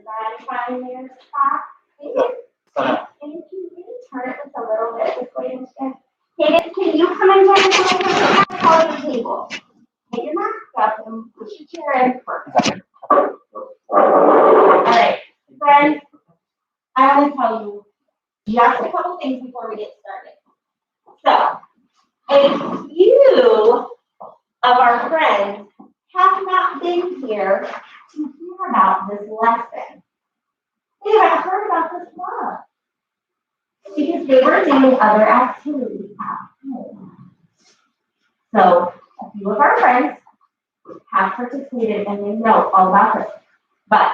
I find their spot? And if you really turn it just a little bit this way instead. Hayden, can you come in here and call the table? Take your mask up and push your chair in first. All right, friends, I will tell you just a couple things before we get started. So, a few of our friends have not been here to hear about this lesson. They haven't heard about this club because they were doing other activities at home. So, a few of our friends have participated and they know all about this. But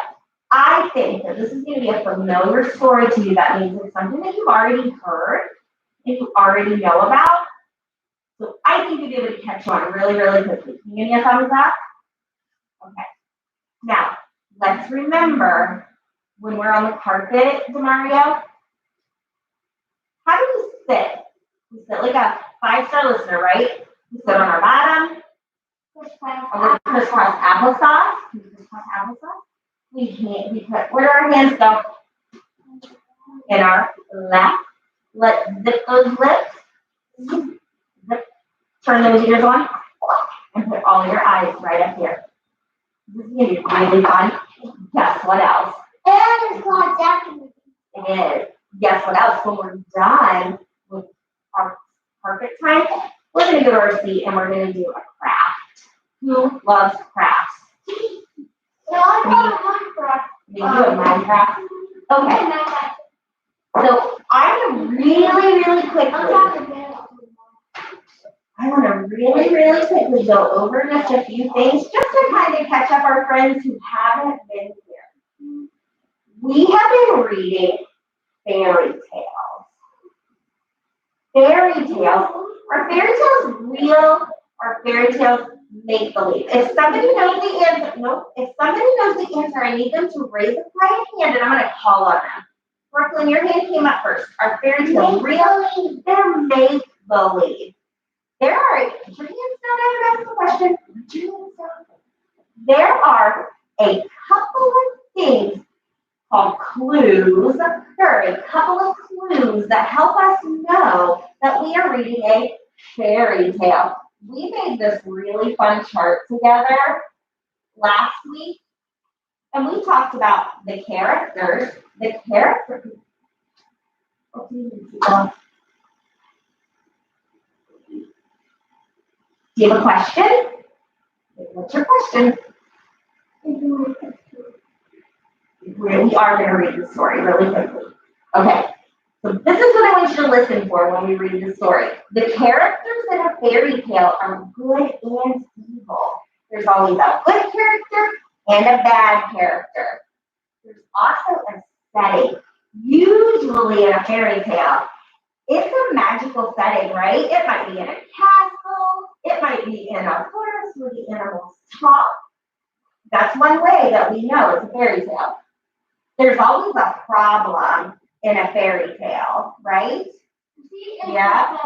I think that this is going to be a familiar story to you. That means it's something that you've already heard and you already know about. So I think you'll be able to catch on really, really quickly. Can you give me a thumbs up? Okay. Now, let's remember when we're on the carpet, DeMario, how do we sit? We sit like a 5-star listener, right? We sit on our bottom. Crisscross applesauce. Crisscross applesauce. We put, where do our hands go? In our lap. Let's zip those lips. Zip. Turn those ears on. And put all your eyes right up here. This is going to be really fun. Guess what else? And it's called Japanese. It is. Guess what else? When we're done with our carpet time, we're going to go to our seat and we're going to do a craft. Who loves crafts? No, I don't want You do a Minecraft? Okay. So I'm going to really quickly, I want to really quickly go over just a few things just to kind of catch up our friends who haven't been here. We have been reading fairy tales. Fairy tales. Are fairy tales real or fairy tales make believe? If somebody knows the answer, if somebody knows the answer, I need them to raise a quiet hand and I'm going to call on them. Brooklyn, your hand came up first. Are fairy tales real? They're make believe. There are, put your hands down and ask the question. There are a couple of things called clues. There are a couple of clues that help us know that we are reading a fairy tale. We made this really fun chart together last week, and we talked about the characters. Do you have a question? What's your question? We are going to read the story really quickly. Okay, so this is what I want you to listen for when we read the story. The characters in a fairy tale are good and evil. There's always a good character and a bad character. There's also a setting. Usually in a fairy tale, it's a magical setting, right? It might be in a castle. It might be in a forest where the animals talk. That's one way that we know it's a fairy tale. There's always a problem in a fairy tale, right? Yeah.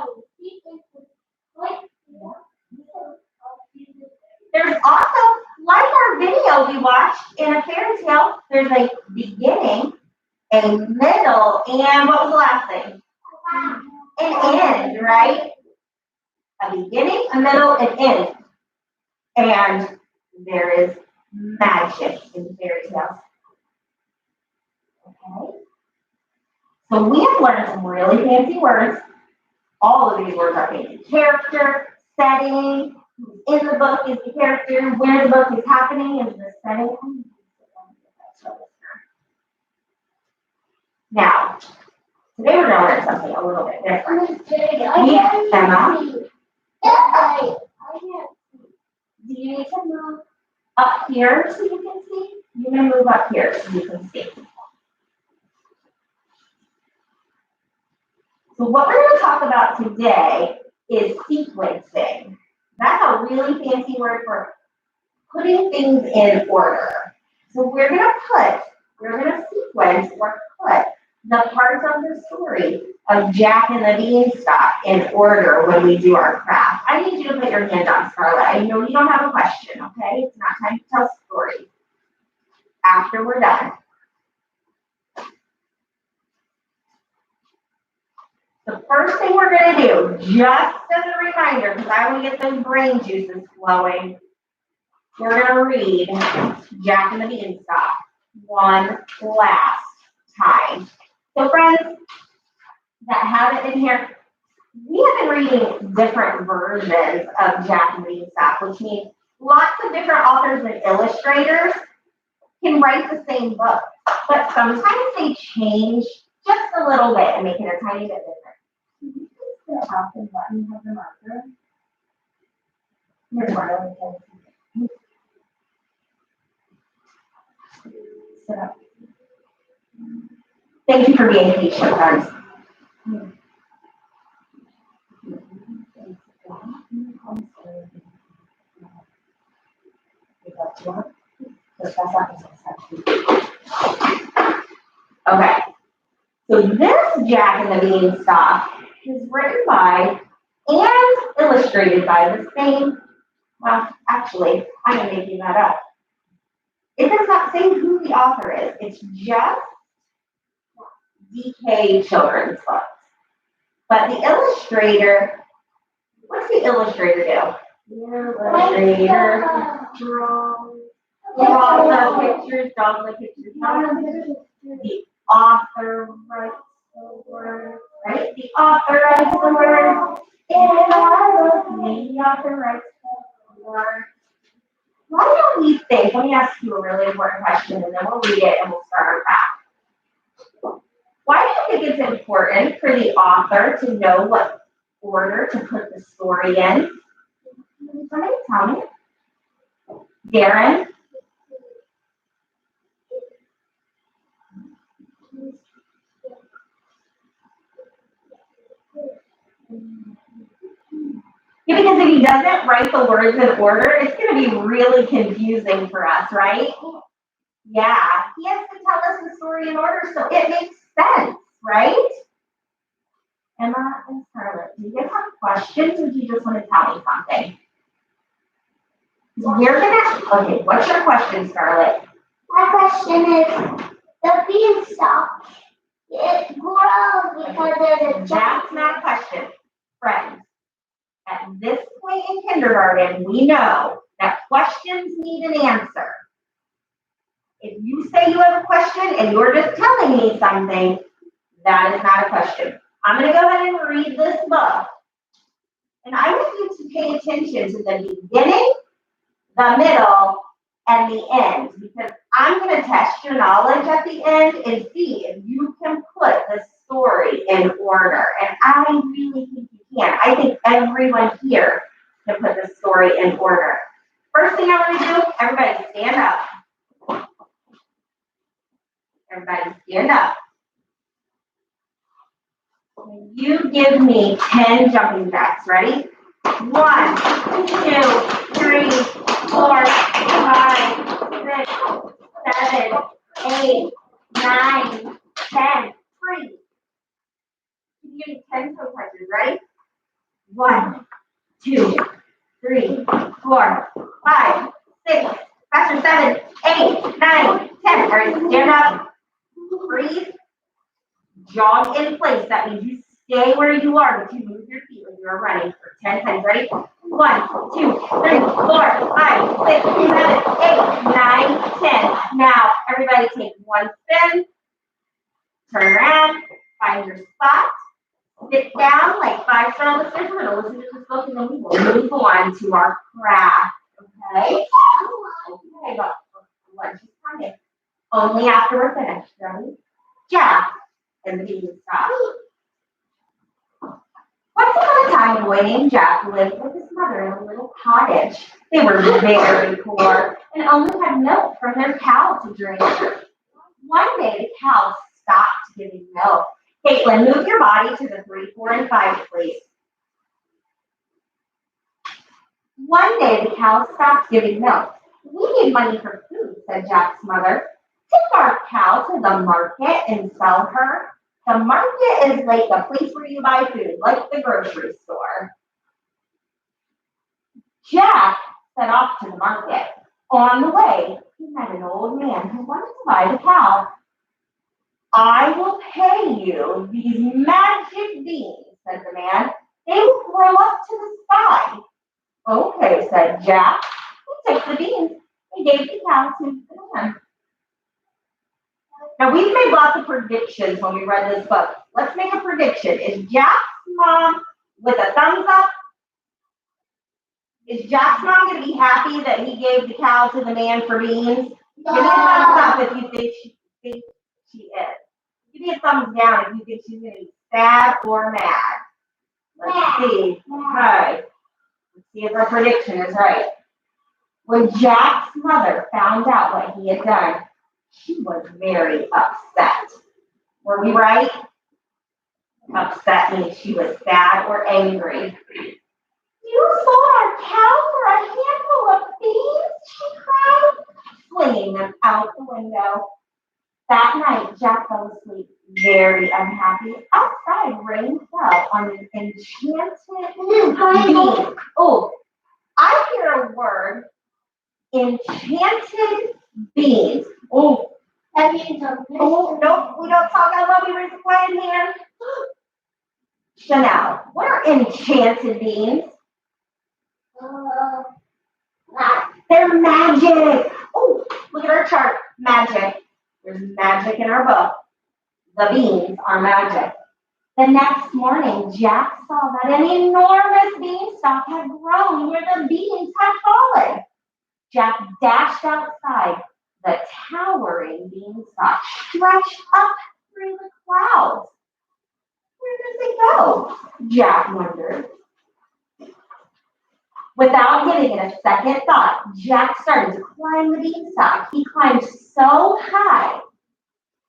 There's also, like our video we watched in a fairy tale, there's a beginning, a middle, and what was the last thing? An end, right? A beginning, a middle, an end. And there is magic in fairy tales. Okay? So we have learned some really fancy words. All of these words are fancy. Character, setting, who's in the book is the character, where the book is happening is the setting. Now, today we're going to learn something a little bit different. Emma, do you need to move up here so you can see? You're going to move up here so you can see. So what we're going to talk about today is sequencing. That's a really fancy word for putting things in order. So we're going to sequence or put the parts of the story of Jack and the Beanstalk in order when we do our craft. I need you to put your hand on, Scarlett. I know you don't have a question, okay? It's not time to tell stories. After we're done. The first thing we're going to do, just as a reminder, because I want to get those brain juices flowing, we're going to read Jack and the Beanstalk one last time. So friends that have it in here, we have been reading different versions of Jack and the Beanstalk, which means lots of different authors and illustrators can write the same book, but sometimes they change just a little bit and make it a tiny bit different. Can you please the top and button of the marker? Here's one. Sit up. Thank you for being patient, friends. Okay, so this Jack and the Beanstalk is written by and illustrated by the same, well, actually, I am making that up. It does not say who the author is. It's just DK Children's Books. But the illustrator, what's the illustrator do? The illustrator draws the pictures, draws the pictures. The author writes the word, right? The author writes the word. The author writes the word. Why don't we think, let me ask you a really important question and then we'll read it and we'll start our back. Why do you think it's important for the author to know what order to put the story in? Somebody tell me. Darren? Yeah, because if he doesn't write the words in order, it's going to be really confusing for us, right? Yeah, he has to tell us the story in order so it makes sense, right? Emma and Scarlett, do you guys have questions or do you just want to tell me something? You're gonna, okay, what's your question, Scarlett? My question is, the beanstalk, it grows because there's a That's not a question, friends. At this point in kindergarten, we know that questions need an answer. If you say you have a question and you're just telling me something, that is not a question. I'm going to go ahead and read this book. And I want you to pay attention to the beginning, the middle, and the end. Because I'm going to test your knowledge at the end and see if you can put the story in order. And I really think you can. I think everyone here can put the story in order. First thing I want to do, everybody stand up. Everybody stand up. You give me 10 jumping jacks. Ready? 1, 2, 3, 4, 5, 6, 7, 8, 9, 10. 3. You give me 10 toe touches. Ready? 1, 2, 3, 4, 5, 6, faster, 7, 8, 9, 10. All right, stand up. Breathe. Jog in place. That means you stay where you are, but you move your feet like you're running for 10 times. Ready? 1, 2, 3, 4, 5, 6, 7, 8, 9, 10. Now, everybody take one spin. Turn around. Find your spot. Sit down like 5-star on the stairs. We're going to listen to this book and then we will move on to our craft. Okay? Okay, but lunch is coming. Only after we're finished. Ready? Jack and the Beanstalk. Once upon a time, a boy named Jack lived with his mother in a little cottage. They were very poor and only had milk from their cow to drink. One day, the cow stopped giving milk. Caitlin, move your body to the 3, 4, and 5, please. One day, the cow stopped giving milk. We need money for food, said Jack's mother. Take our cow to the market and sell her. The market is like the place where you buy food, like the grocery store. Jack set off to the market. On the way, he met an old man who wanted to buy the cow. I will pay you these magic beans, said the man. They will grow up to the sky. Okay, said Jack. He took the beans and gave the cow to the man. Now, we've made lots of predictions when we read this book. Let's make a prediction. Is Jack's mom with a thumbs up? Is Jack's mom going to be happy that he gave the cow to the man for beans? Give me a thumbs up if you think she is. Give me a thumbs down if you think she's going to be sad or mad. Let's see. Okay. Let's see if our prediction is right. When Jack's mother found out what he had done, she was very upset. Were we right? Upset means she was sad or angry. You sold our cow for a handful of beans, she cried, flinging them out the window. That night, Jack fell asleep, very unhappy. Outside, rain fell on an enchanted bean. Oh, I hear a word, enchanted beans. Oh, That means oh, nope, we don't talk about what we were playing here. Chanel, what are enchanted beans? They're magic. Oh, look at our chart. Magic. There's magic in our book. The beans are magic. The next morning, Jack saw that an enormous beanstalk had grown where the beans had fallen. Jack dashed outside. The towering beanstalk stretched up through the clouds. Where does it go? Jack wondered. Without giving it a second thought, Jack started to climb the beanstalk. He climbed so high.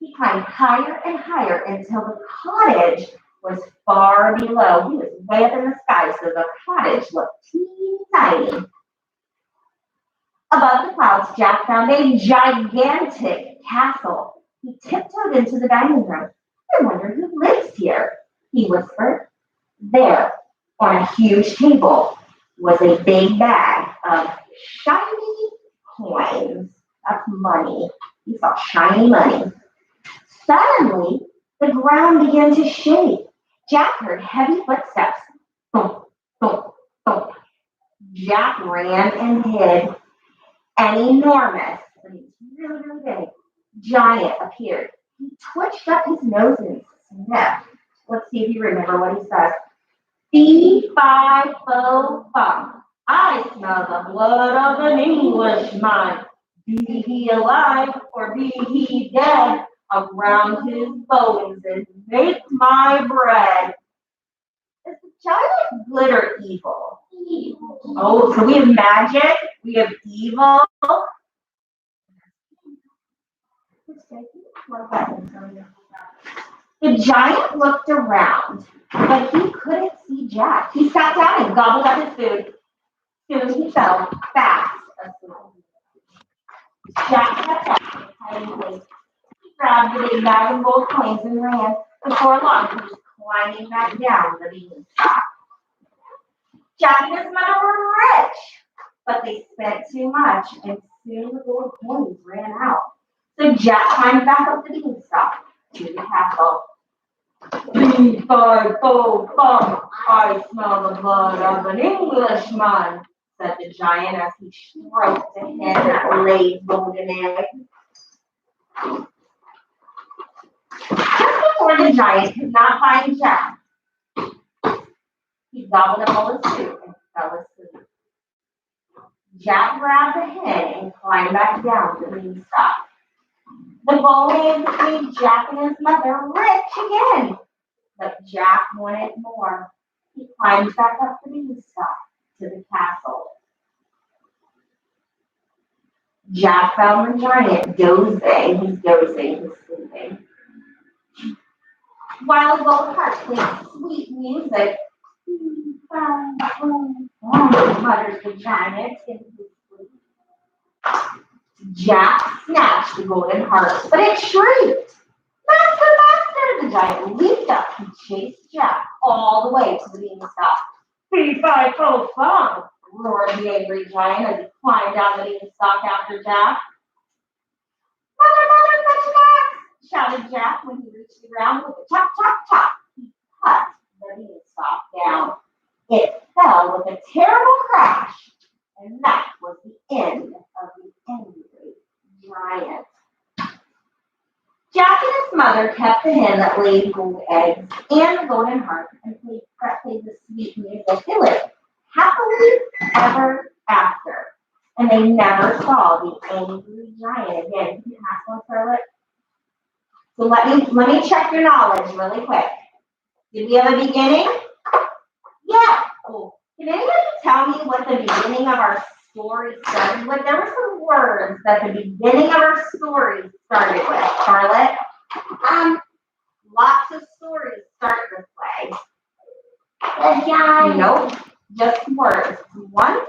He climbed higher and higher until the cottage was far below. He was way up in the sky, so the cottage looked teeny tiny. Above the clouds, Jack found a gigantic castle. He tiptoed into the dining room. I wonder who lives here, he whispered. There, on a huge table, was a big bag of shiny coins. That's money. He saw shiny money. Suddenly, the ground began to shake. Jack heard heavy footsteps. Thump, thump, thump. Jack ran and hid. An enormous, really, really big, giant appeared. He twitched up his nose and sniffed. Let's see if you remember what he says. Fee, fi, fo, fum. I smell the blood of an Englishman. Be he alive or be he dead, around his bones and make my bread. Is the giant good or evil? evil. Oh, so we have magic, we have evil. The giant looked around, but he couldn't see Jack. He sat down and gobbled up his food. Soon he fell fast asleep. Jack sat down silently. He grabbed the big bag of gold coins and ran. Before long, he was climbing back down the beanstalk. Jack and his mother were rich, but they spent too much, and soon the gold coins ran out. So Jack climbed back up the beanstalk to the castle. 3, 5, 4, 5, I smell the blood of an Englishman, said the giant as he stroked the hen that laid golden eggs. Just before the giant could not find Jack, he gobbled up all his food and fell asleep. Jack grabbed the hen and climbed back down the beanstalk. The gold eggs made Jack and his mother rich again. But Jack wanted more. He climbed back up the beanstalk to the castle. Jack found the giant dozing. He's dozing, he's sleeping. While the gold heart played sweet music, mutters the giant in his sleep. Jack snatched the golden heart, but it shrieked. Master, master! The giant leaped up and chased Jack all the way to the beanstalk. Fee, fi, fo, fum! Roared the angry giant as he climbed down the beanstalk after Jack. Mother, mother, fetch an axe! shouted Jack when he reached the ground with a chop, chop, chop. He cut the beanstalk down. It fell with a terrible crash, and that was the end of the angry giant. Jack and his mother kept the hen that laid gold eggs and the golden harp and played the sweet music. They lived happily ever after. And they never saw the angry giant again. Can you pass one, Charlotte? So let me check your knowledge really quick. Did we have a beginning? Yeah. Oh. Can anybody tell me what the beginning of our story started with? There were some words that the beginning of our story started with. Charlotte? Lots of stories start this way. The giant. Nope. Just words. Once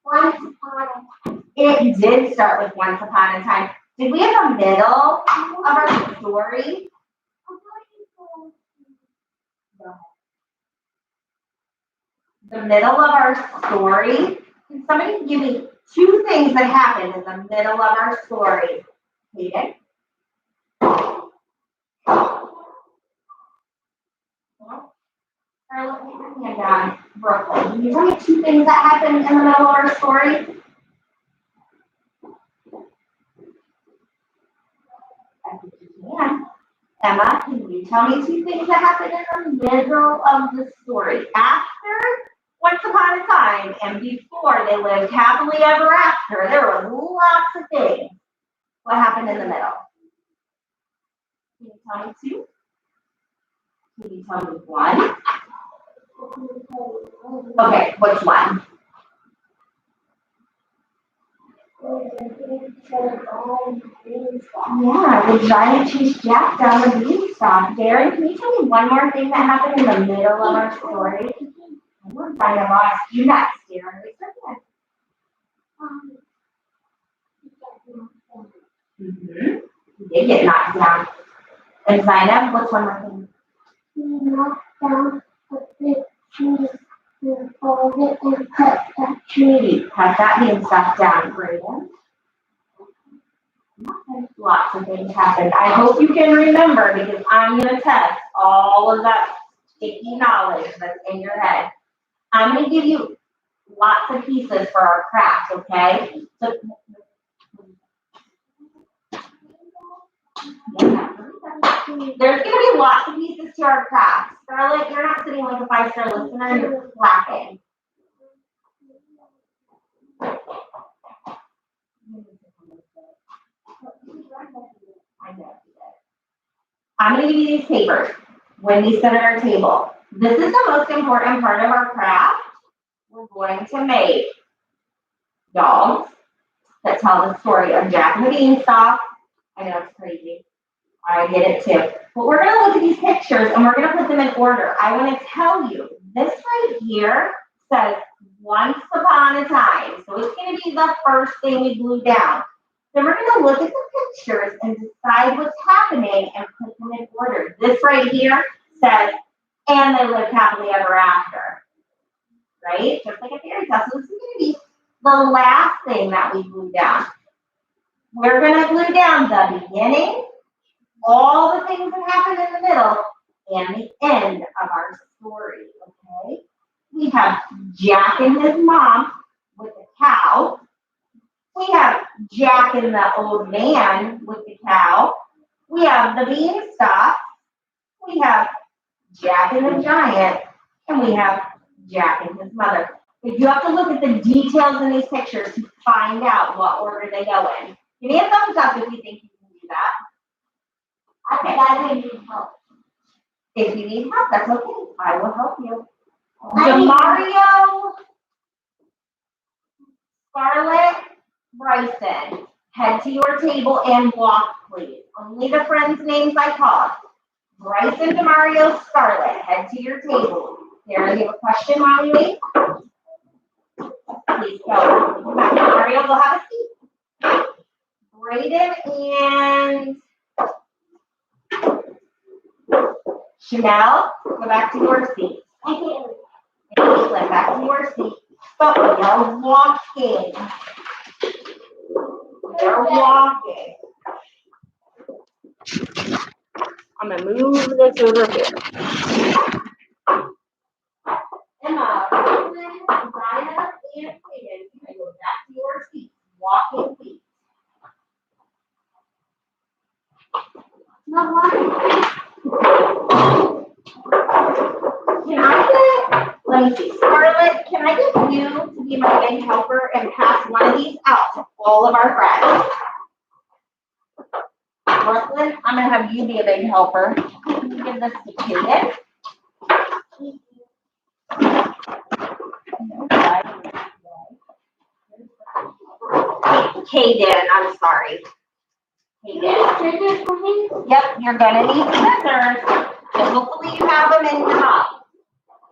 Once upon a time. it did start with once upon a time. Did we have a middle of our story? The middle of our story? Can somebody give me 2 things that happened in the middle of our story? Hayden? Charlotte, put your hand down. Brooklyn, can you tell me 2 things that happened in the middle of our story? I think you can. Emma, can you tell me 2 things that happened in the middle of the story? After once upon a time and before they lived happily ever after, there were lots of things. What happened in the middle? Can you tell me 2? Can you tell me 1? Okay, which one? Yeah, the giant chased Jack down the beanstalk. Darren, can you tell me 1 more thing that happened in the middle of our story? We're trying to lost you next, Darren. Raise your hand. You did get knocked down. And Zainab, what's 1 more thing? He knocked down a big tree and folded it and cut that tree. Cut that beanstalk down, Brayden. Lots of things happened. I hope you can remember because I'm going to test all of that sticky knowledge that's in your head. I'm going to give you lots of pieces for our craft, okay? So, there's going to be lots of pieces to our craft. Scarlett, you're not sitting like a 5-star listener, you're clapping. I'm going to give you these papers when we sit at our table. This is the most important part of our craft. We're going to make dogs that tell the story of Jack and the Beanstalk. I know it's crazy. I get it too. But we're going to look at these pictures and we're going to put them in order. I want to tell you, this right here says once upon a time. So it's going to be the first thing we glue down. Then we're going to look at the pictures and decide what's happening and put them in order. This right here says, and they lived happily ever after. Right? Just like a fairy tale. So this is going to be the last thing that we glue down. We're going to glue down the beginning, all the things that happened in the middle, and the end of our story. Okay? We have Jack and his mom with the cow. We have Jack and the old man with the cow. We have the beanstalk. We have Jack and the giant. And we have Jack and his mother. But you have to look at the details in these pictures to find out what order they go in. Give me a thumbs up if you think you can do that. Okay. I need help. If you need help, that's okay. I will help you. I need Demario, Scarlett, Bryson, head to your table and walk, please. Only the friends' names I called. Bryson, Demario, Scarlett, head to your table. Sarah, do you have a question while you wait? Please go. Demario, go have a seat. Brayden and Chanel, go back to your seat. And Caitlin, back to your seat. But you're walking. They're walking. I'm gonna move this over here. Emma, Zaya, and Hayden, I go back to your feet, walking feet. No one. Can I get, let me see, Scarlett, can I get you to be my big helper and pass one of these out to all of our friends? Brooklyn, I'm gonna have you be a big helper. Give this to Kaden. Kaden, I'm sorry. Kaden. Scissors for me? Yep, you're gonna need scissors. And hopefully you have them in the box.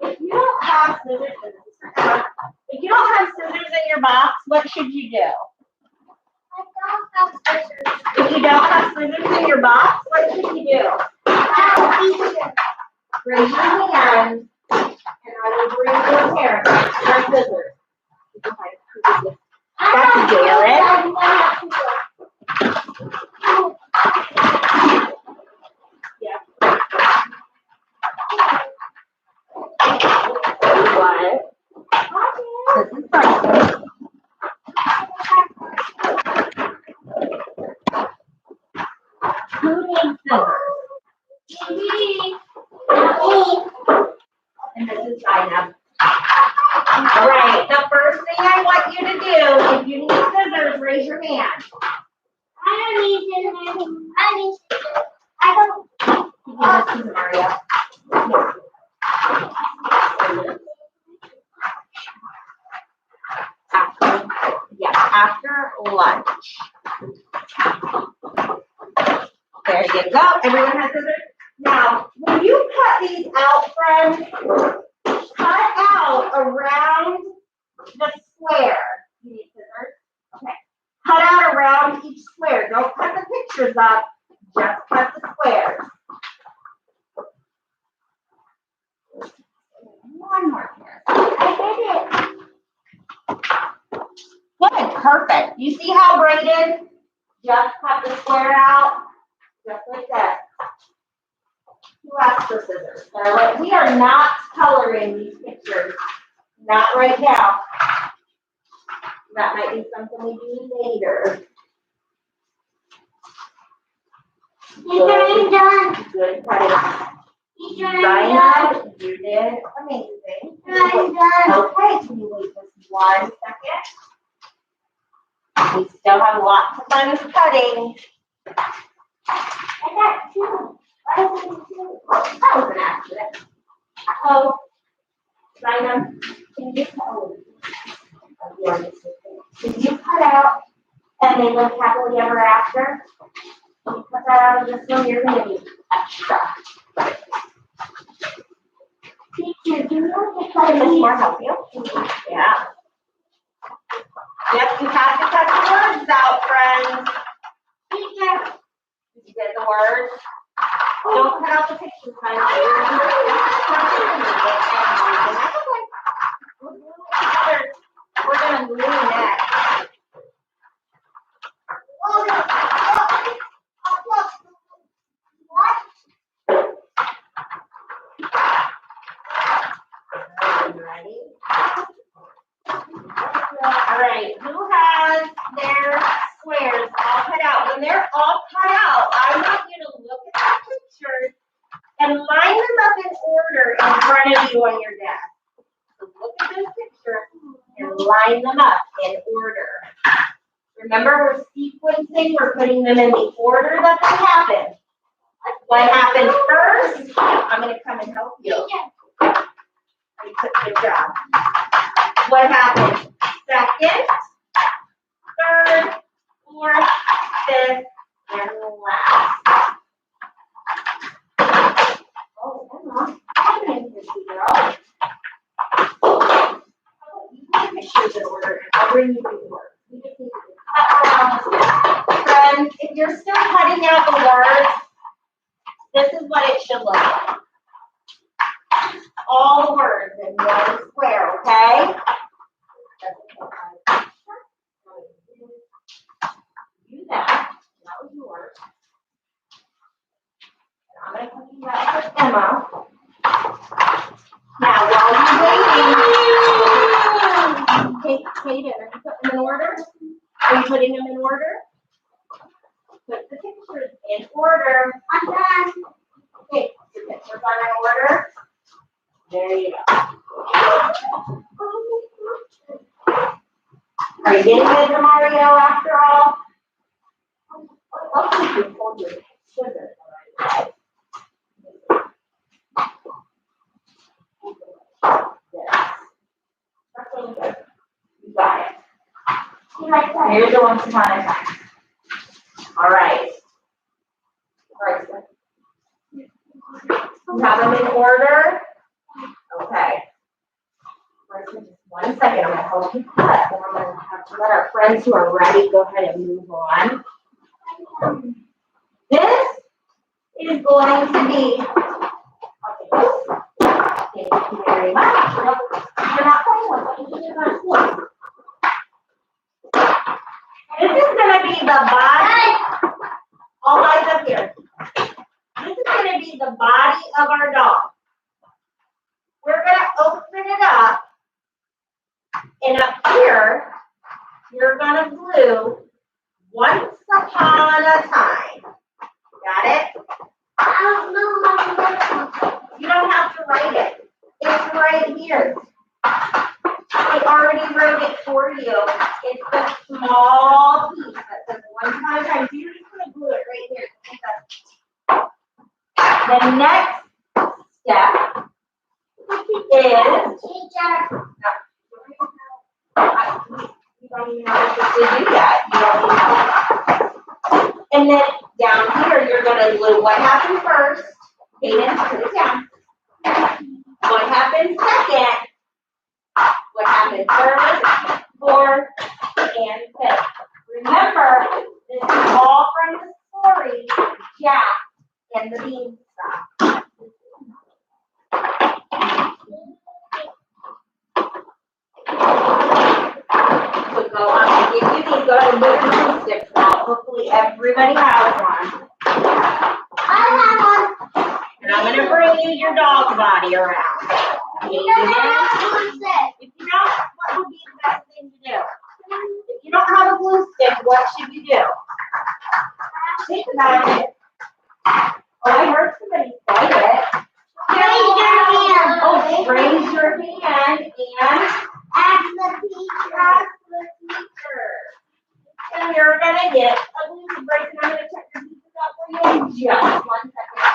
If you don't have scissors, if you don't have scissors in your box, what should you do? I don't have scissors. If you don't have scissors in your box, what should you do? Raise your hand, and I will bring you a pair of scissors. That's Jared. What? This is Franklin. Who needs scissors? And this is Zainab. All right, the first thing I want you to do, if you need scissors, raise your hand. I don't need scissors. I need scissors. I don't. This is Maria. After lunch. There you go. Everyone has scissors. Now, when you cut these out, friends, cut out around the square. You need scissors? Okay. Cut out around each square. Don't cut the pictures up. Just cut the squares. One more here. I did it. Good, perfect. You see how braided? Just cut the square out, just like that. Who asked for scissors? Scarlett? We are not coloring these pictures. Not right now. That might be something we do later. I'm done. Good cutting. I'm done. Zainab, you did amazing. I'm done. Okay, can you wait just 1 second? We still have lots of fun cutting. I got two. I got two. That was an accident. Oh, Zainab, can you cut out and they live happily ever after? When you cut that out of this one, you're going to need extra. Teacher, do you want to Can cut Miss these? Moore help you? Yeah. Yep, you have to cut the words out, friends. Teacher. Did you get the words? Don't cut out the pictures, We're gonna glue next. What? Ready? All right, who has their squares all cut out? When they're all cut out, I want you to look at the pictures and line them up in order in front of you on your desk. So look at those pictures and line them up in order. Remember, we're sequencing, we're putting them in the order that they happen. What happened first? I'm going to come and help you. Good job. What happened second, third, fourth, fifth, and last? Oh, Emma, I'm going to see girl. You can pictures in order, and I'll bring you the words. We just need to cut around. Friends, if you're still cutting out the words, this is what it should look like. All the words in one square, okay? Do that. That was yours. Hayden, are you putting them in order? Are you putting them in order? Put the pictures in order. I'm done. Okay, your pictures are in order. There you go. Are you getting it, Mario, after all? I'll keep you hold your sugar. That's really good. You got it. You like that? Here's the once upon a time. All right. All right, so you have them in order? Okay. Right, so just 1 second, I'm gonna help you cut, and I'm gonna have to let our friends who are ready go ahead and move on. This is going to be, okay, thank you very much. Nope, you're not playing with it, you're not seeing. This is gonna be the body, all eyes up here. This is gonna be the body of our dog. We're gonna open it up, and up here, you're gonna glue once upon a time. Got it? I don't know how to make one. You don't have to write it. It's right here. I already wrote it for you. It's the small piece that says once upon a time. So you're just gonna glue it right here. The next step is Teacher. you don't even know what to do yet. You don't even know. And then down here, you're gonna glue what happened first. Hayden, put it down. What happened second? What happened third, fourth, and fifth? Remember, this is all from the story, Jack and the Beanstalk. So go on, I'll give you these, go ahead and put your glue sticks out. Hopefully everybody has one. I have one. And I'm gonna bring you your dog body around. You don't have a glue stick. If you don't, what would be the best thing to do? If you don't have a glue stick, what should you do? Think about it. Oh, I heard somebody say it. Raise your hand. Oh, raise your hand and Ask the teacher. ask the teacher. And you're gonna get a glue break, and I'm gonna check your pieces out for you in just 1 second.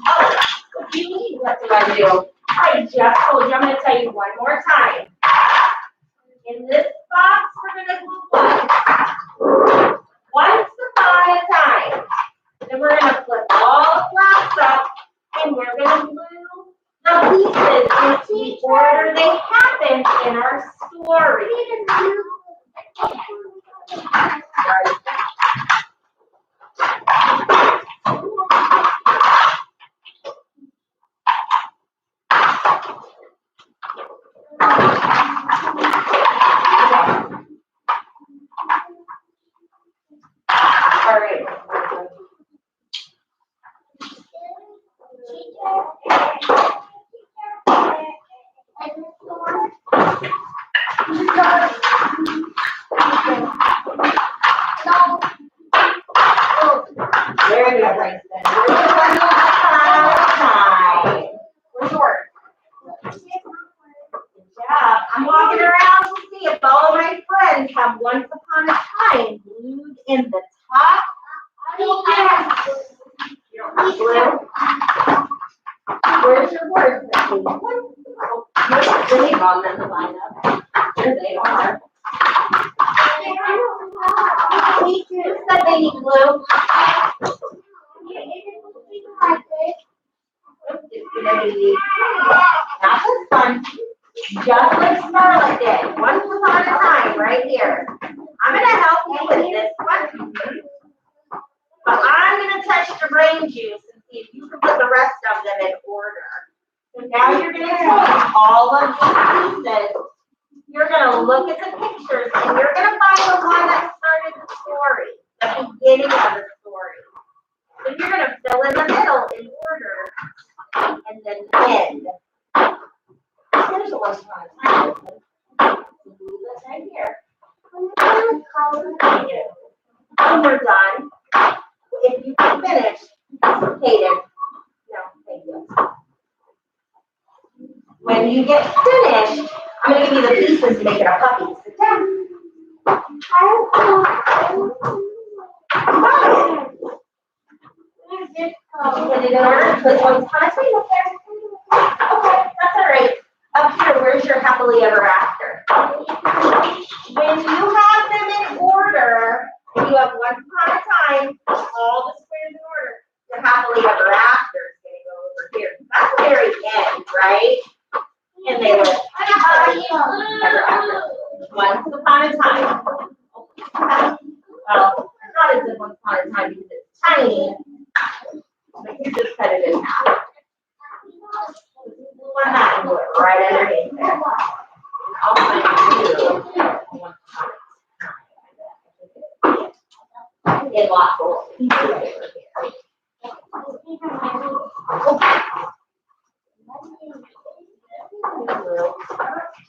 Oh, what do you need? What do I do? I just told you, I'm gonna tell you one more time. In this box, we're gonna glue what? Once upon a time. Then we're gonna flip all the flaps up, and we're gonna glue the pieces in the order they happened in our story. Right. All right. Very good, Princeton. Where's yours? Good job. I'm walking around to see if all of my friends have once upon a time glued in the top. You don't have glue? Where's your words? Where they on them to line up? There they are. Teacher said they need glue. It's gonna be not this fun, just like Scarlett did, once upon a time, right here. I'm gonna help you with this one. But I'm gonna test your brain juice and see if you can put the rest of them in order. So now you're gonna take all of these pieces. You're gonna look at the pictures and you're gonna find the one that started the story, the beginning of the story. Then you're gonna fill in the middle in order. then end. Here's the one time. Glue this right here. When we're done, if you can finish, Hayden. No, thank you. When you get finished, I'm going to give you the pieces to make it a puppy. Sit down. Did you put it in order? Put one on a table up there. Okay, that's all right. Up here, where's your happily ever after? When you have them in order, and you have once upon a time, all the squares in order, your happily ever after is going to go over here. That's the very end, right? And they were ever after. Once upon a time. Well, not as if once upon a time because it's tiny, but you just cut it in half. One that and glue it right underneath there. I'll find you once upon a time. In lots of pieces over here.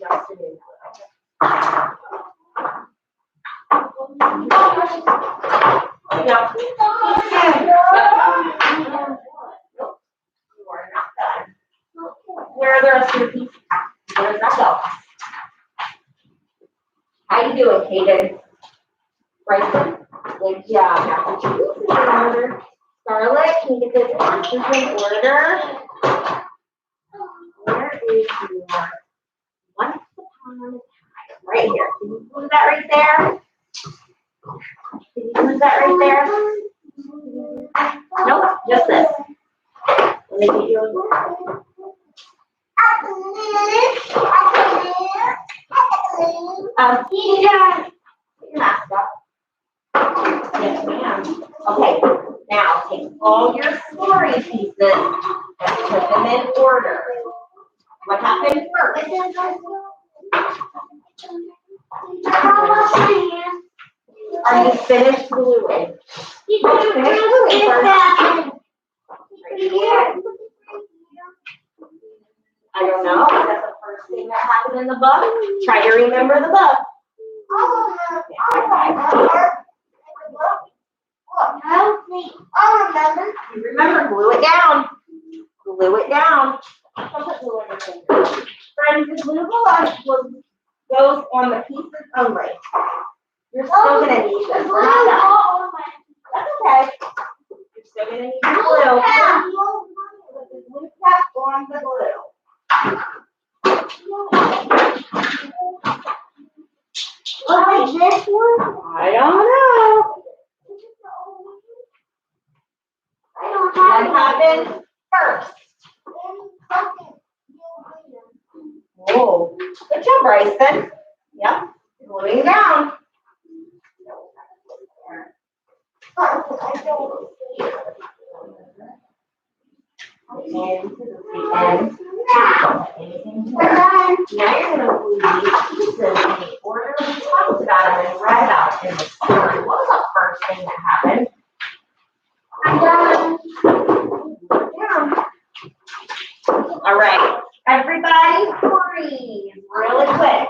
Just an inch. Yep. You are not done. Where are the rest of your pieces? Where does that go? How you doing, Hayden? Bryson? Good job. Now put your pieces in order. Scarlett, can you get the pieces in order? Where is your once upon a time? Right here. Can you move that right there? Can you move that right there? Nope, just this. Let me get you put your mask up. Yes, ma'am. Okay, now take all your story pieces and put them in order. What happened first? Are you finished gluing? Finish gluing first. Right here. I don't know. That's the first thing that happened in the book. Try to remember the book. You remember, glue it down. Glue it down. Don't put glue on your finger. Friends, the glue goes on the pieces only. You're still going to need this. We're not done. That's okay. You're still going to need the glue. Put the glue cap on the glue. Like this one? I don't know. I don't What have happened first? Oh, good job, Bryson. Yep, gluing down. And anything more. Now you're going to glue these pieces in the order we talked about them and read about in the story. What was the first thing that happened? I'm done. Down. All right, everybody breathe really quick.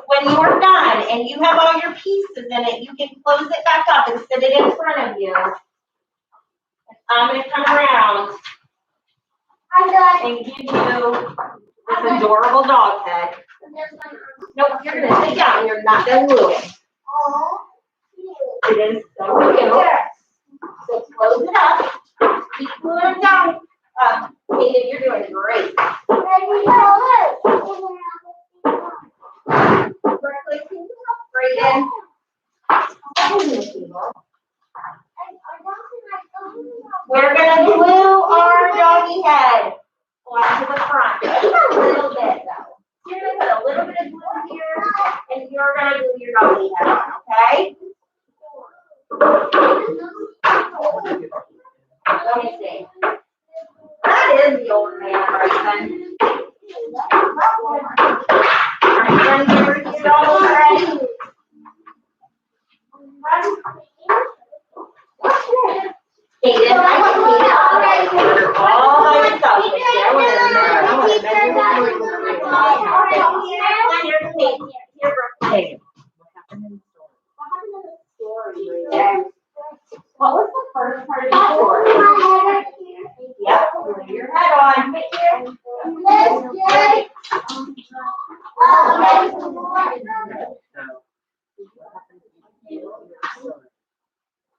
When you are done and you have all your pieces in it, you can close it back up and sit it in front of you. I'm going to come around I'm done. and give you this adorable dog head. Nope, you're going to sit down. You're not done gluing. It is so cute. So close it up. Keep gluing down. Hayden, you're doing great. Berkeley, can you help Brayden? We're going to glue our doggy head onto the front. Just a little bit, though. You're going to put a little bit of glue here, and you're going to glue your doggy head on, okay? Let me see. That is the old man, Bryson. Are you going to get rid of your dog already? Hayden, I can clean it already. You're all by yourself. head on. Right here.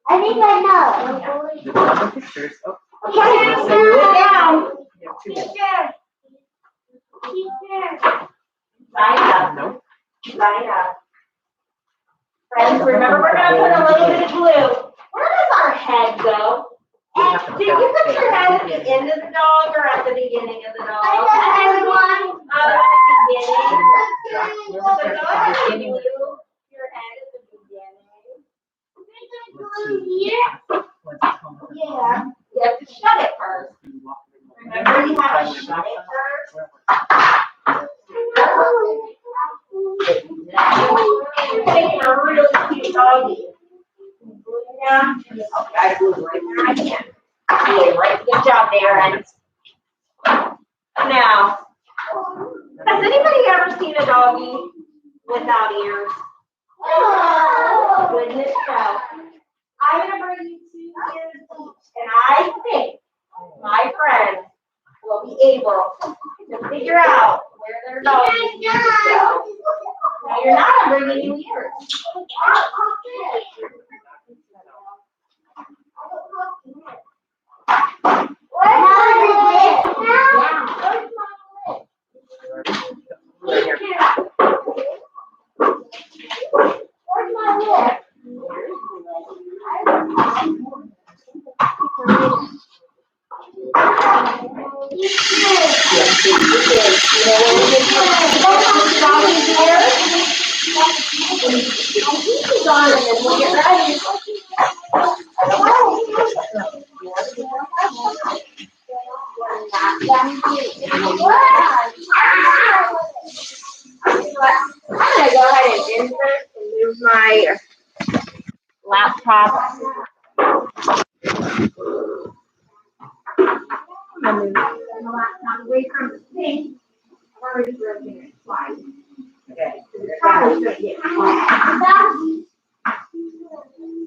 I think I know. The other pictures. Oh, Okay, so move it down. you have 2 Teacher. minutes. Teacher. Line up. No. Line up. Friends, remember we're gonna put a little bit of glue. Where does our head go? And did you put your head at the end of the dog or at the beginning of the dog? At the beginning. So go ahead and glue your head at the beginning. Yeah. You have to shut it first. Remember you have to shut it first. You're taking a really cute doggy. Yeah. Oh, I glue it right there. I can. Yeah, right. Good job there, and now, has anybody ever seen a doggy without ears? Goodness no. I'm gonna bring you 2 ears each, and I think my friends will be able to figure out where their doggy ears go. No, you're not. I'm bringing you ears. I'm gonna go ahead and insert and move my laptop. I'm gonna move the laptop away from the sink. I've already broken it twice. Okay. Probably gonna get flat.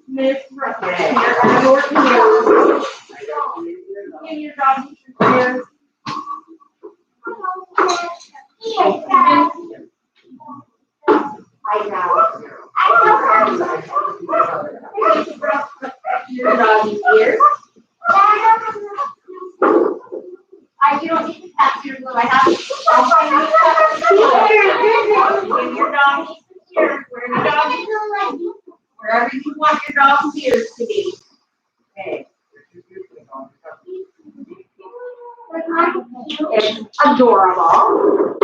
Miss Brooklyn, you're gonna work here. Give your dog some ears. I know. Your doggy's ears. You don't need to tap your glue. I have to. I'll find you. Give your doggy some ears. Where your doggy? Wherever you want your dog's ears to be. Okay. It's adorable.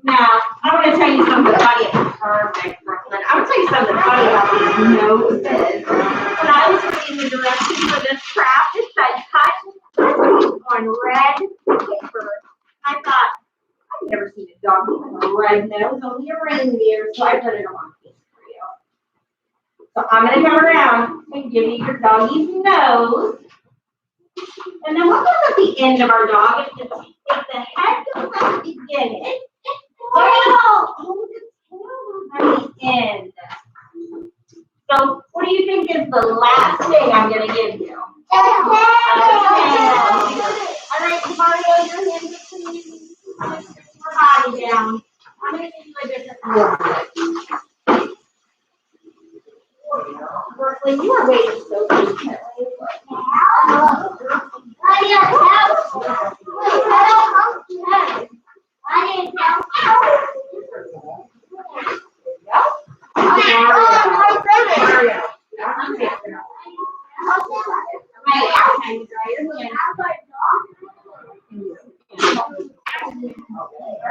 Now, I'm going to tell you something funny. Perfect, Brooklyn. I'm going to tell you something funny about these noses. When I was reading the directions for this craft, it said cut on red paper. I thought, I've never seen a dog with a red nose, only a reindeer, so I put it on piece for you. So I'm going to come around and give you your doggy's nose. And then what goes at the end of our dog? If the head goes at the beginning, hold the tail at the end. So what do you think is the last thing I'm going to give you? All right, Mario, your hands up, please. Your body down. I'm going to give you a different one. Brooklyn, you are waiting so patiently. All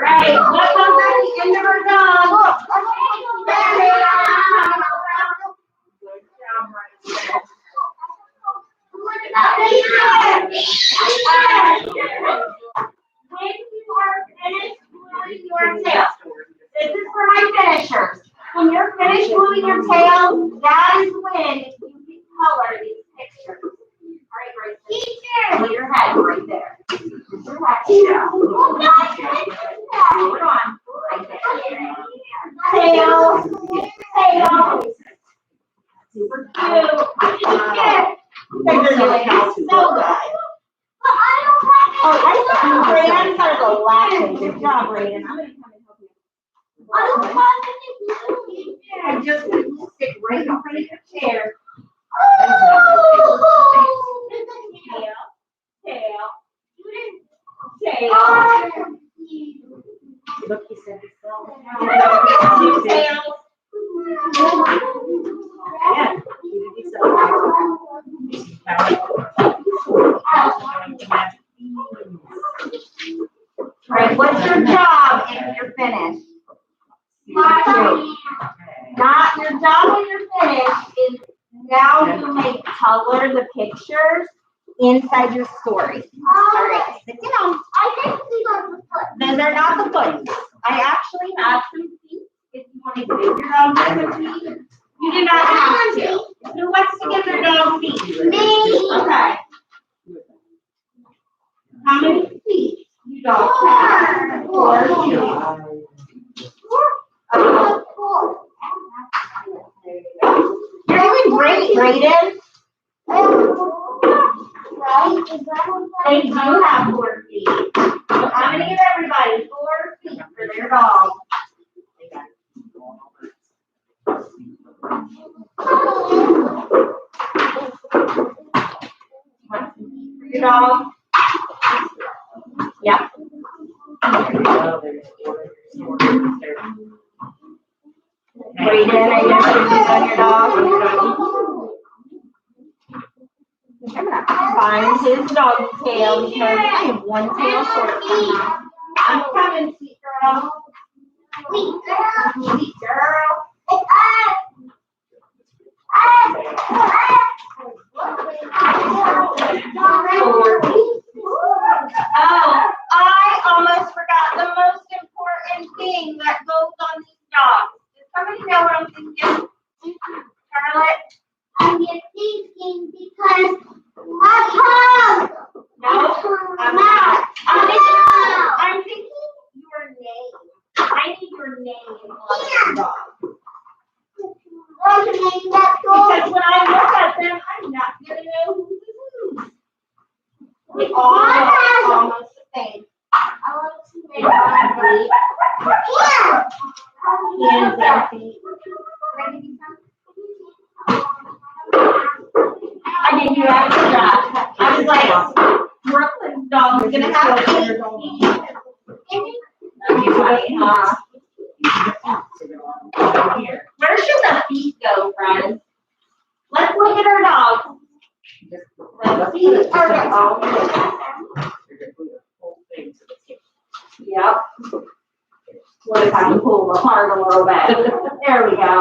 right, what comes at the end of our dog? Good job, right there. When you are finished gluing your tail, this is for my finishers. When you're finished gluing your tail, that is when you can color these pictures. All right, right there. Put your head right there. Put your head down. Hold on. Right there. Tail. Tail. Super cute. You're doing so good. Oh, I thought Brandon started the laughing. Good job, Brandon. I'm gonna come and help you. I don't want to do I just stick right in front of your chair. Oh! Tail. Tail. Look, he said it's all. Two tails. Yeah. All right, what's your job if you're finished? Not your job when you're finished is now you may color the pictures inside your story. All right, sit down. I think we got the foot. Those are not the foots. I actually have some feet if you want to give your dog some feet. You do not have to. Who wants to give their dog feet? Me. Okay. How many feet you dogs have? 4 feet. Okay. You're doing great, Brayden. They do have 4 feet. So I'm gonna give everybody 4 feet for their dog. Your dog. Yep. Brayden, are you gonna put these on your dog? I'm gonna find his doggy tail because I have one tail short somehow. I'm coming, sweet girl. Sweet girl. Sweet girl. It's us. Oh, I almost forgot the most important thing that goes on these dogs. Does somebody know what I'm thinking? Charlotte? I'm just thinking because my tongue. No? I'm not. I'm thinking your name. I need your name on your dog. What's the name that Because when I look at them, I'm not gonna know who's who. They all look almost the same. I want to They all have feet. Hands and feet. I didn't do that. I was like, Brooklyn's dog is gonna have feet. Where should the feet go, friends? Let's look at our dog. The feet are the only. Yep. What if I can pull them apart a little bit? There we go.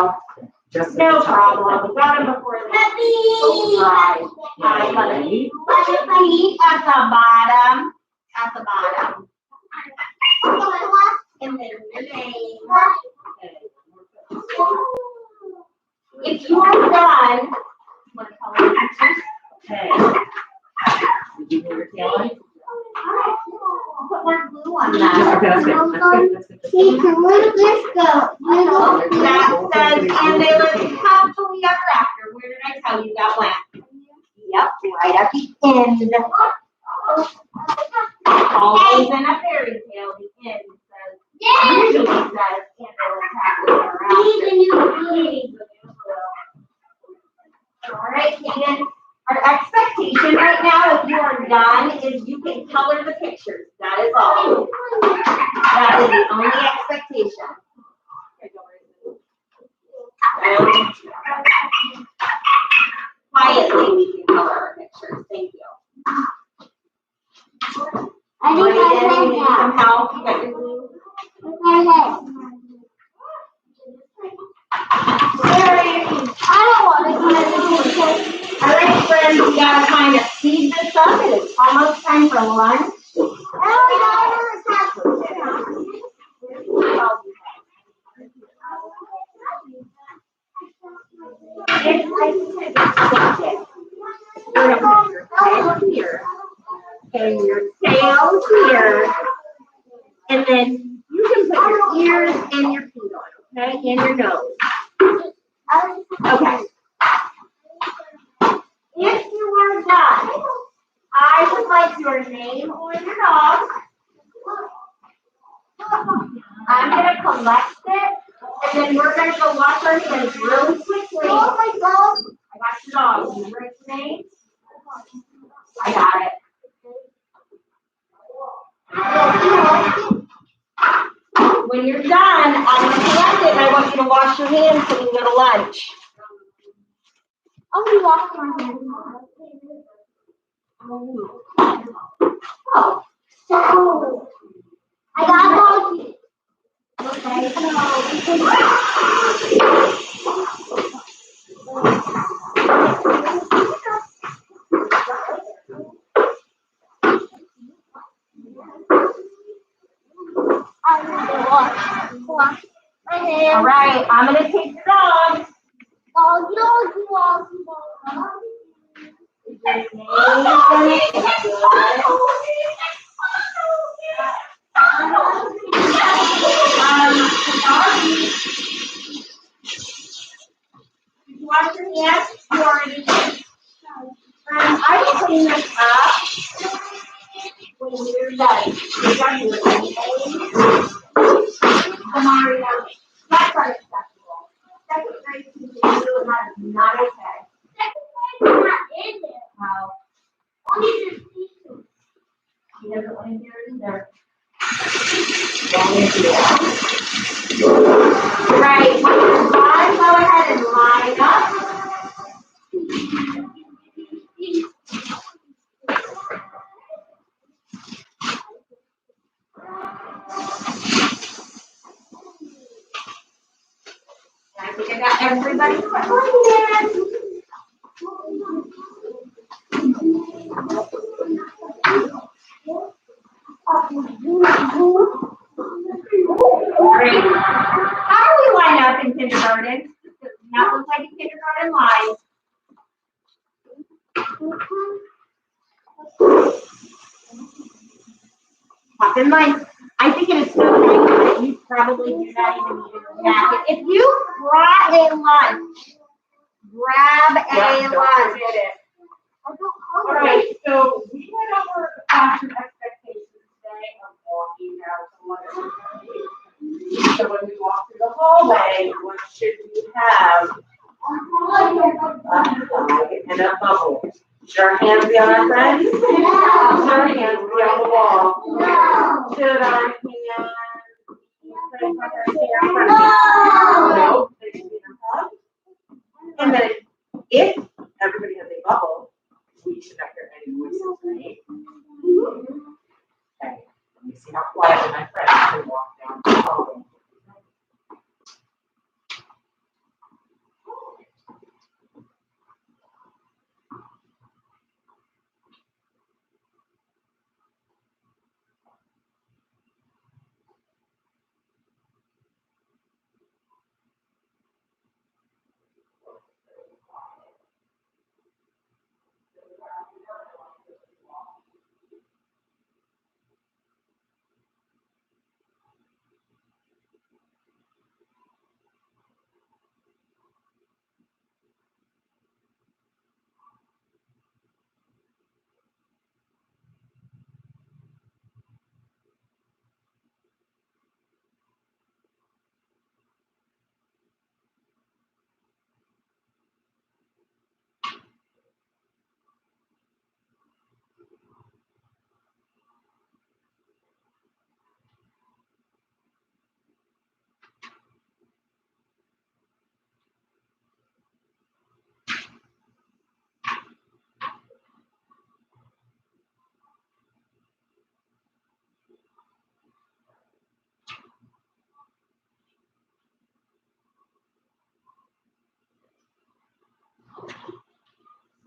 No problem. We got him before this. Right. Hi, buddy. Feet at the bottom. At the bottom. And then your name. If you are done, want to color your pictures? Did you move your tail on? Put more glue on that. Okay, that's good. That's good. Where did this go? That says, and they live happily ever after. Where did I tell you that went? Yep, right at the end. Always in a fairy tale, the end says, usually says, and they live happily ever after. All right, Kaden. Our expectation right now, if you are done, is you can color the pictures. That is all. That is the only expectation. Quietly, we can color our pictures. Thank you. I think I Brayden, you said need that. some help? You got your glue? I don't want to do it. All right, friends, we gotta kind of speed this up. It is almost time for lunch. You're gonna put your head here and your tail here, and then you can put your ears and your feet on, okay, and your nose. Okay. If you are done, I would like your name on your dog. I'm gonna collect it, and then we're gonna go wash our hands really quickly. Oh my God. I got your dog. You write your name? I got it. When you're done, I'm gonna collect it, and I want you to wash your hands so we can go to lunch. I'll be washing my hands. Oh, So, I got doggy. okay. I'm gonna wash my All hands. right, I'm gonna take your dog. Doggy, doggy, doggy, doggy. Is your name on it? Did you wash your hands? You already did. I will clean this up when you're done. You're done with it. Mario, that's unacceptable. Second grade teaching you and that is not okay. Second grade is not in there. Wow. Only the teacher. He doesn't want to hear it either. Right, when you're done, go ahead and line up. I think I got everybody recorded. Great. How do we line up in kindergarten? Does not look like a kindergarten line. Hop in line. I think it is so nice that you probably do not even need a napkin. If you brought a lunch, grab a lunch. All right, so we went over the classroom expectations today of walking out to lunch. So when we walk through the hallway, what should we have? A flag and a bubble. Should our hands be on our friends? Should our hands be on the wall? No. Should our hands be placed on our hair? No. No, they should be in a hug. And then if everybody has a bubble, we should not hear any voices, right? Okay, let me see how quiet my friends can walk down the hallway.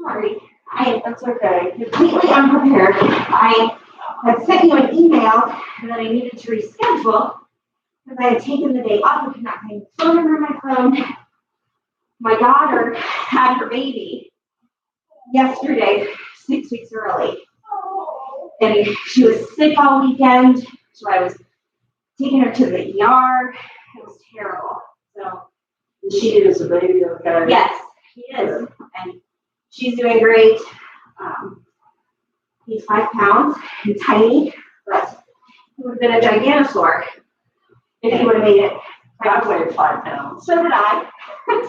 Sorry, that's okay. Completely unprepared. I had sent you an email that I needed to reschedule because I had taken the day off and could not find the phone number on my phone. My daughter had her baby yesterday, 6 weeks early. And she was sick all weekend, so I was taking her to the ER. It was terrible. So She is a baby, okay? yes, she is, and she's doing great. He's 5 pounds and tiny, but he would have been a Giganosaur if he would have made it. I weighed 5 pounds. So did I.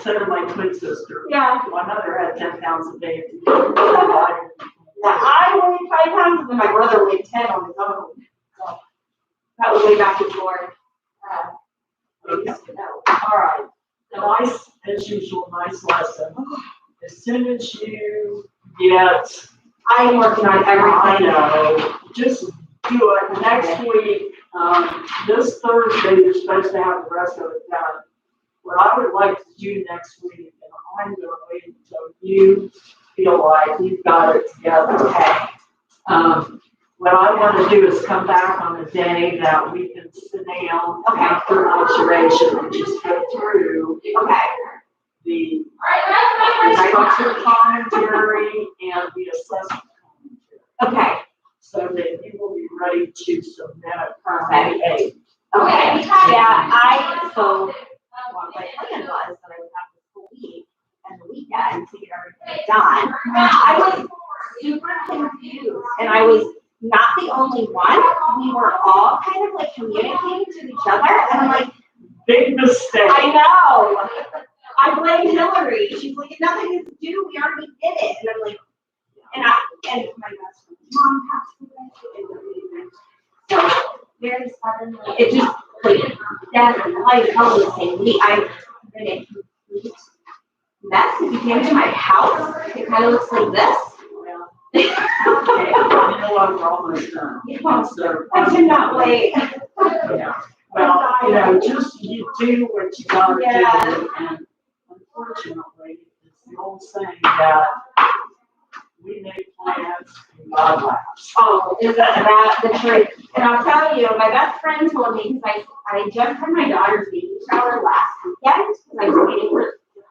So did my twin sister. Yeah. My mother had 10 pounds a day. I weighed 5 pounds and then my brother weighed 10 on his own. So that was way back before. Okay. All right. Nice, as usual, nice lesson. As soon as you get, I'm working on I everything. know, just do it next week. This Thursday, you're supposed to have the rest of it done. What I would like to do next week, and I'm gonna wait until you feel like you've got it together. Okay. What I want to do is come back on a day that we can sit down after observation and just go through Okay. the instructor commentary and the assessment commentary. Okay. So that you will be ready to submit it for Perfect. May 8th. Okay. Yeah, so what my plan was that I would have the full week and the weekend to get everything done. I was super confused and I was not the only one. We were all kind of like communicating to each other and I'm like, Big mistake. I know. I blame Hillary. She's like, nothing is due. We already did it. And I'm like, and my best friend's mom passed away. So very suddenly, it just like death and life held the same week. I've been a complete mess. If you came to my house, it kind of looks like this. Okay, you know what, we're almost done. So, I cannot wait. yeah. Well, you know, just you do what you gotta Yeah. do, and unfortunately, it's the old saying that we make plans and God laughs. Oh, is that the truth? And I'll tell you, my best friend told me, because I just had my daughter's baby shower last weekend, because I was waiting for the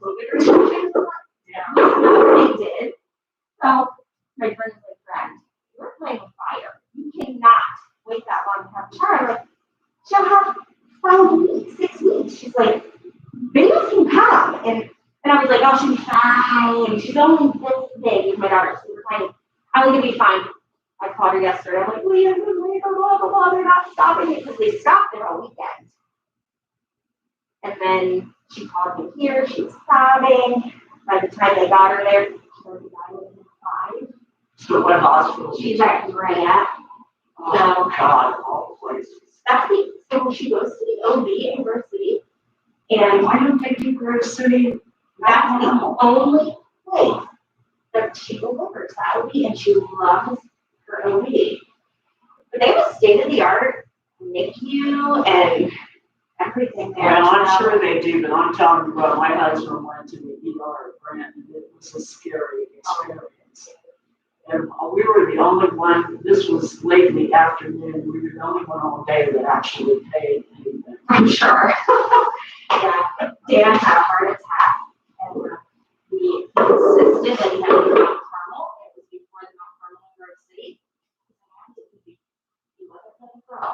COVID restrictions. Yeah. They did. So my friend's like, friend, you're playing with fire. You cannot wait that long to have a shower. I'm like, she'll have 5 weeks, 6 weeks. She's like, babies can come. And I was like, oh, she'll be fine. She's only this big. My daughter's super tiny. I'm like, it'll be fine. I called her yesterday. I'm like, Leah, blah, blah, blah. They're not stopping it because they stopped it all weekend. And then she called me here. She was sobbing. By the time they got her there, she already died within 5. So what hospital? She's at Grant. Oh, God, all places. So she goes to the OB in Grove City. And Why don't they do Grove City? that's the only place that she delivers that OB, and she loves her OB. But they have a state-of-the-art NICU and everything there. Well, I'm sure they do, but I'm telling you what, my husband went to the ER at Grant, and it was a scary experience. And we were the only one, this was late in the afternoon, we were the only one all day that actually paid anything. I'm sure. Yeah, Dan had a heart attack, and we insisted that he had to be nocturnal. It was before the nocturnal in Grove City. He wasn't going to grow.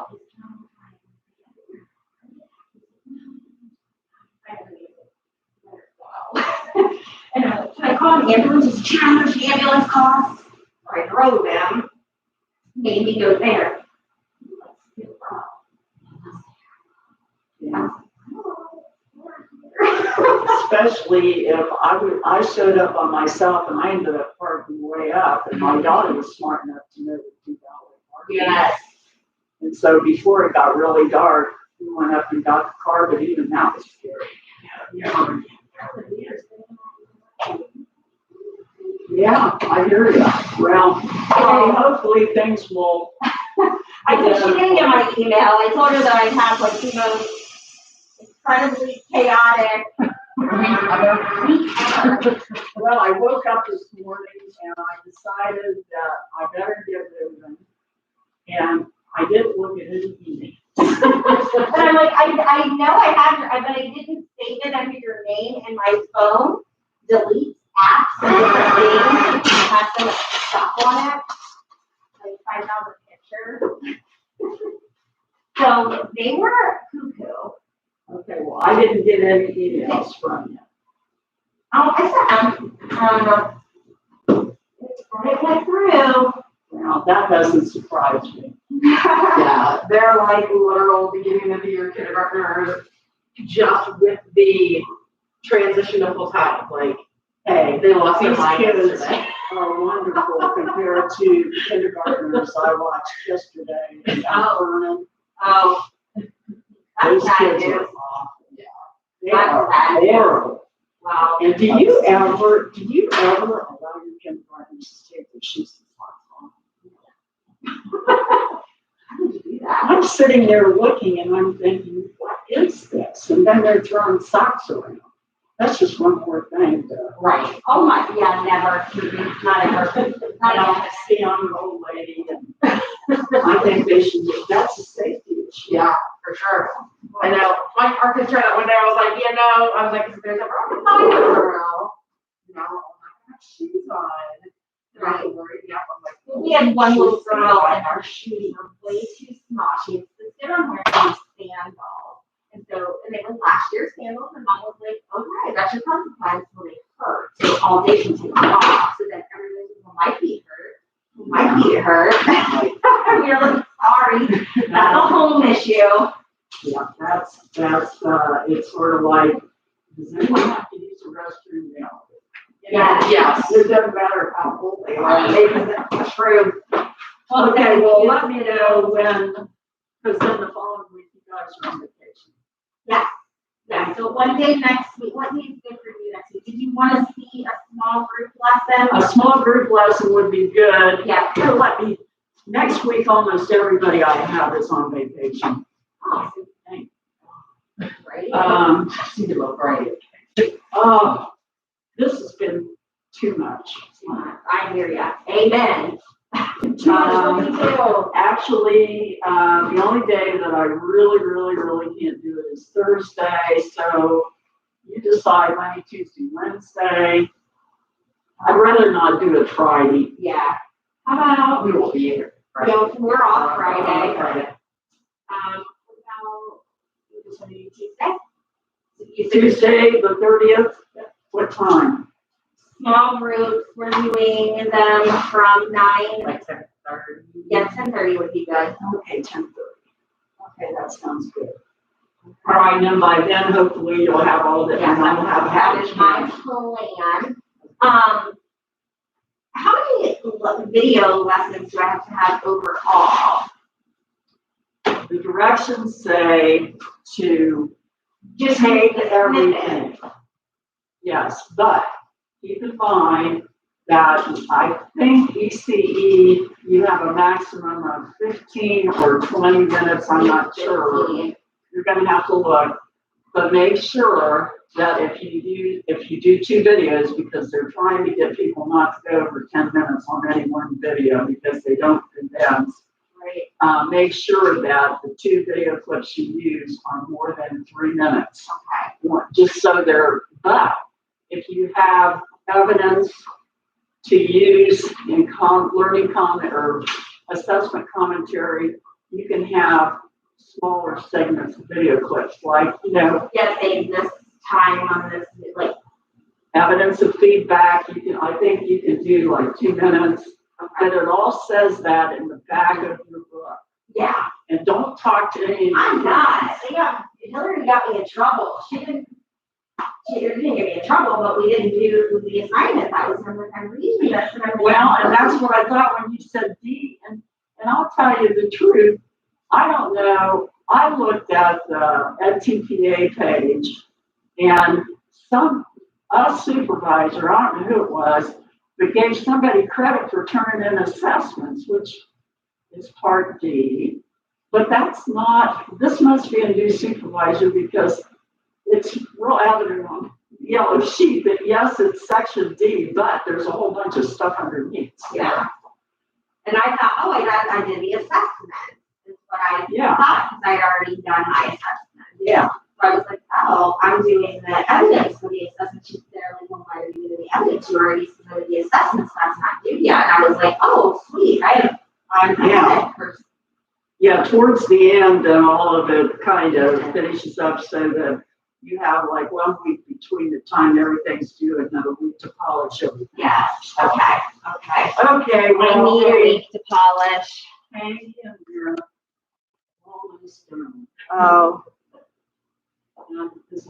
And I'm like, can I call an ambulance? He said, how much the ambulance costs? So I drove him, made me go there. Yeah. Especially if I showed up on myself and I ended up parking way up, and my daughter was smart enough to know the $2 parking. Yes. And so before it got really dark, we went up and got the car, but even that was scary. Yeah, I hear you. Well, hopefully things will. I think she didn't get my email. I told her that I had like the most incredibly chaotic. Well, I woke up this morning and I decided that I better get moving. And I didn't look at any email. And I'm like, I know I have your, but I didn't save it under your name, and my phone deletes apps and different things. It has so much stuff on it. Like 5,000 pictures. So they were cuckoo. Okay, well, I didn't get any emails from you. Oh, I sent them. It went through. Now, that doesn't surprise me. Yeah, they're like literal beginning of the year kindergartners, just with the transition to full time, like, hey, they lost their These mind kids yesterday. are wonderful compared to kindergartners I watched yesterday in Mount Vernon. Oh. Those That's bad kids are news. awful. Yeah. They That's are bad. horrible. Wow. And do you ever allow your kindergartners to take their shoes and socks off? How did you do that? I'm sitting there looking and I'm thinking, what is this? And then they're throwing socks around. That's just one more thing to. Right. Oh my, yeah, never. Mm-mm, not ever. I don't see I'm an old lady and I think they should, that's a safety issue. Yeah, for sure. I know, our kids tried that one day, I was like, yeah, no, I was like, if there's a broken body tomorrow, no, I'm not gonna have shoes on. And I was worried, yeah, I'm like. We had one little girl and our shoes were way too small. She insisted on wearing these sandals. And so, and they were last year's sandals, and mom was like, okay, that's your consequence. Well, they hurt. So all day she took them off. So then everybody was, well, my feet hurt. My feet hurt. We were like, sorry, that's a home issue. Yeah, that's, it's sort of like, does anyone have to use the restroom now? Yeah. Yes. It doesn't matter how old they are. It's true. Okay, well, let me know when, because then the following week you guys are on vacation. Yeah, so one day next week, what needs good for you next week? Did you want to see a small group lesson? A small group lesson would be good. Yeah. Here, next week, almost everybody I have is on vacation. Oh, great. See the little brain. Oh, this has been too much. I hear ya. Amen. Too much for me too. Actually, the only day that I really can't do it is Thursday, so you decide Monday, Tuesday, Wednesday. I'd rather not do it Friday. Yeah. How about, We won't be here. you know, we're off Friday. Friday. What about Tuesday? Tuesday, the 30th, what time? Small groups, we're doing them from 9, Like 10:30. yeah, 10:30 would be good. Okay, 10:30. Okay, that sounds good. All right, and then by then, hopefully you'll have all that, Yes, and I'll have that is my had. plan. How many video lessons do I have to have overall? The directions say to Just take the everything. Yes, but keep in mind that I think ECE, you have a maximum of 15 or 20 minutes, I'm not sure. You're gonna have to look, but make sure that if you do 2 videos, because they're trying to get people not to go over 10 minutes on any one video because they don't condense. Right. Make sure that the 2 video clips you use are more than 3 minutes. Okay. Just so they're, but if you have evidence to use in learning comment or assessment commentary, you can have smaller segments of video clips, like, Yes, save this time on this, like, evidence of feedback. I think you can do like 2 minutes, and it all says that in the back of your book. yeah, And don't talk to any. I'm not. Hillary got me in trouble. She didn't get me in trouble, but we didn't do the assignment. That was when I'm reading this and I'm Well, and that's what I thought when you said D, and I'll tell you the truth, I don't know, I looked at the NTPA page, and a supervisor, I don't know who it was, but gave somebody credit for turning in assessments, which is part D, but this must be a new supervisor because it's real evident on the yellow sheet that yes, it's section D, but there's a whole bunch of stuff underneath. yeah. And I thought, oh, I did the assessment. That's what I thought, because I had already done my assessment. Yeah. So I was like, oh, I'm doing the evidence for the assessment. She's there, like, well, why are you doing the evidence? You already submitted the assessment, so that's not due yet. And I was like, oh, sweet, I'm ahead. Yeah, towards the end, all of it kind of finishes up so that you have like 1 week between the time everything's due and another week to polish everything. Yes, okay, okay. Okay, I well. need a week to polish. Hang in there. All this down. Oh. And this